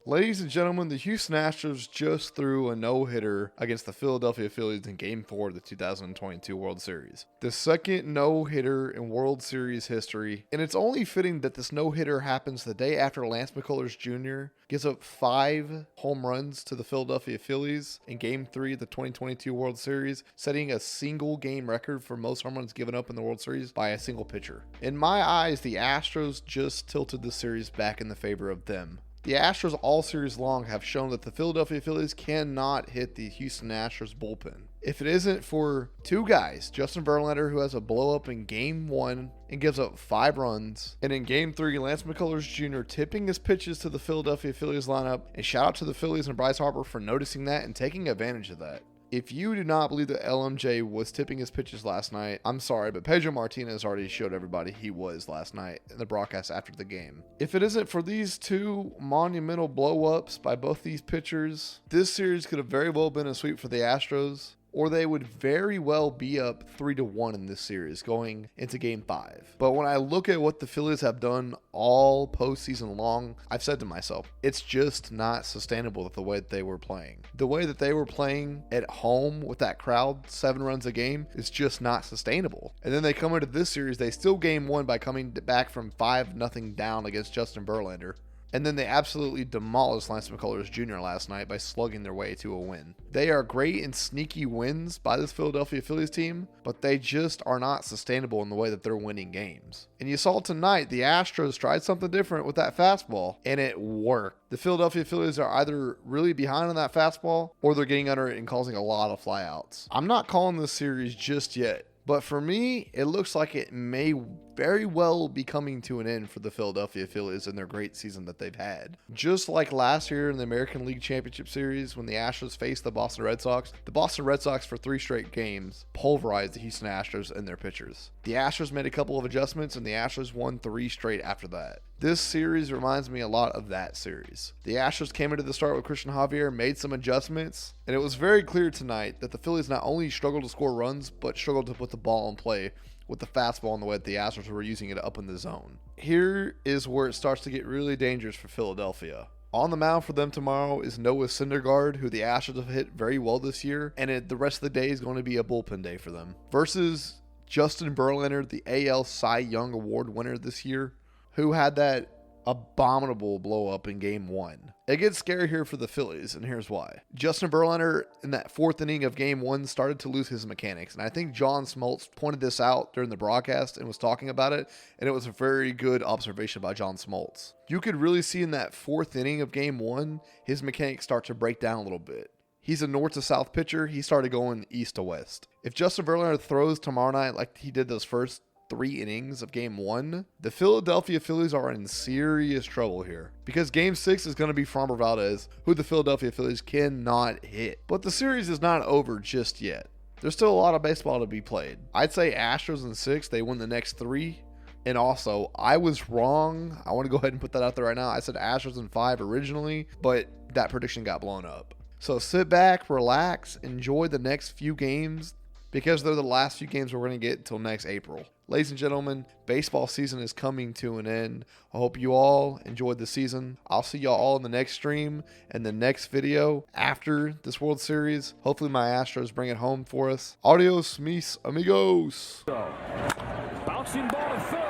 Ladies and gentlemen, the Houston Astros just threw a no-hitter against the Philadelphia Phillies in Game 4 of the 2022 World Series. The second no-hitter in World Series history, and it's only fitting that this no-hitter happens the day after Lance McCullers Jr. gives up 5 home runs to the Philadelphia Phillies in Game 3 of the 2022 World Series, setting a single-game record for most home runs given up in the World Series by a single pitcher. In my eyes, the Astros just tilted the series back in the favor of them. The Astros all series long have shown that the Philadelphia Phillies cannot hit the Houston Astros bullpen. If it isn't for two guys, Justin Verlander, who has a blow-up in Game 1 and gives up 5 runs, and in Game 3, Lance McCullers Jr. tipping his pitches to the Philadelphia Phillies lineup, and shout out to the Phillies and Bryce Harper for noticing that and taking advantage of that. If you do not believe that LMJ was tipping his pitches last night, I'm sorry, but Pedro Martinez already showed everybody he was last night in the broadcast after the game. If it isn't for these two monumental blow-ups by both these pitchers, this series could have very well been a sweep for the Astros, or they would very well be up 3-1 in this series going into Game 5. But when I look at what the Phillies have done all postseason long, I've said to myself, it's just not sustainable with the way that they were playing. The way that they were playing at home with that crowd, 7 runs a game, is just not sustainable. And then they come into this series, they still Game 1 by coming back from 5-0 down against Justin Verlander. And then they absolutely demolished Lance McCullers Jr. last night by slugging their way to a win. They are great and sneaky wins by this Philadelphia Phillies team, but they just are not sustainable in the way that they're winning games. And you saw tonight, the Astros tried something different with that fastball, and it worked. The Philadelphia Phillies are either really behind on that fastball, or they're getting under it and causing a lot of flyouts. I'm not calling this series just yet, but for me, it looks like it may very well be coming to an end for the Philadelphia Phillies and their great season that they've had. Just like last year in the American League Championship Series when the Astros faced the Boston Red Sox for 3 straight games pulverized the Houston Astros and their pitchers. The Astros made a couple of adjustments and the Astros won 3 straight after that. This series reminds me a lot of that series. The Astros came into the start with Christian Javier, made some adjustments, and it was very clear tonight that the Phillies not only struggled to score runs, but struggled to put the ball in play with the fastball and the way that the Astros were using it up in the zone. Here is where it starts to get really dangerous for Philadelphia. On the mound for them tomorrow is Noah Syndergaard, who the Astros have hit very well this year, and the rest of the day is going to be a bullpen day for them. Versus Justin Verlander, the AL Cy Young Award winner this year, who had that abominable blow up in Game 1. It gets scary here for the Phillies, and here's why. Justin Verlander, in that 4th inning of Game 1, started to lose his mechanics, and I think John Smoltz pointed this out during the broadcast and was talking about it, and it was a very good observation by John Smoltz. You could really see in that 4th inning of Game 1, his mechanics start to break down a little bit. He's a north to south pitcher. He started going east to west. If Justin Verlander throws tomorrow night like he did those first 3 innings of Game 1, the Philadelphia Phillies are in serious trouble here. Because Game 6 is going to be Framber Valdez, who the Philadelphia Phillies cannot hit. But the series is not over just yet. There's still a lot of baseball to be played. I'd say Astros in 6, they win the next 3. And also, I was wrong. I want to go ahead and put that out there right now. I said Astros in 5 originally, but that prediction got blown up. So sit back, relax, enjoy the next few games, because they're the last few games we're going to get until next April. Ladies and gentlemen, baseball season is coming to an end. I hope you all enjoyed the season. I'll see y'all all in the next stream and the next video after this World Series. Hopefully my Astros bring it home for us. Adios, mis amigos. Bouncing ball to third.